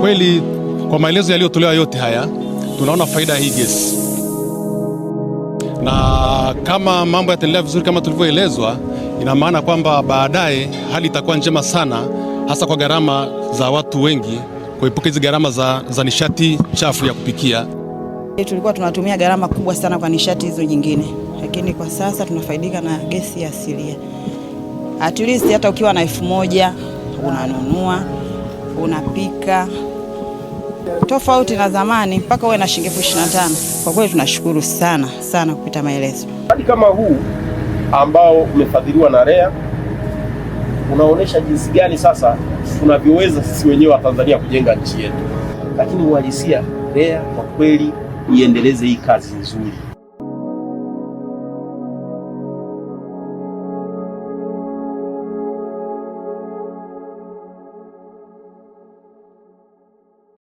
kweli kwa maelezo yaliyotolewa yote haya tunaona faida hii gesi, na kama mambo yataendelea vizuri kama tulivyoelezwa, ina maana kwamba baadaye hali itakuwa njema sana, hasa kwa gharama za watu wengi, kuepuka hizi gharama za nishati chafu ya kupikia. Tulikuwa tunatumia gharama kubwa sana kwa nishati hizo nyingine, lakini kwa sasa tunafaidika na gesi asilia. At least hata ukiwa na 1000 unanunua, unapika, tofauti na zamani mpaka uwe na shilingi 25,000. Kwa kweli tunashukuru sana sana kupita maelezo. Hadi kama huu ambao umefadhiliwa na REA unaonesha jinsi gani sasa tunavyoweza sisi wenyewe wa Tanzania kujenga nchi yetu, lakini uhalisia REA kwa kweli iendeleze hii kazi nzuri.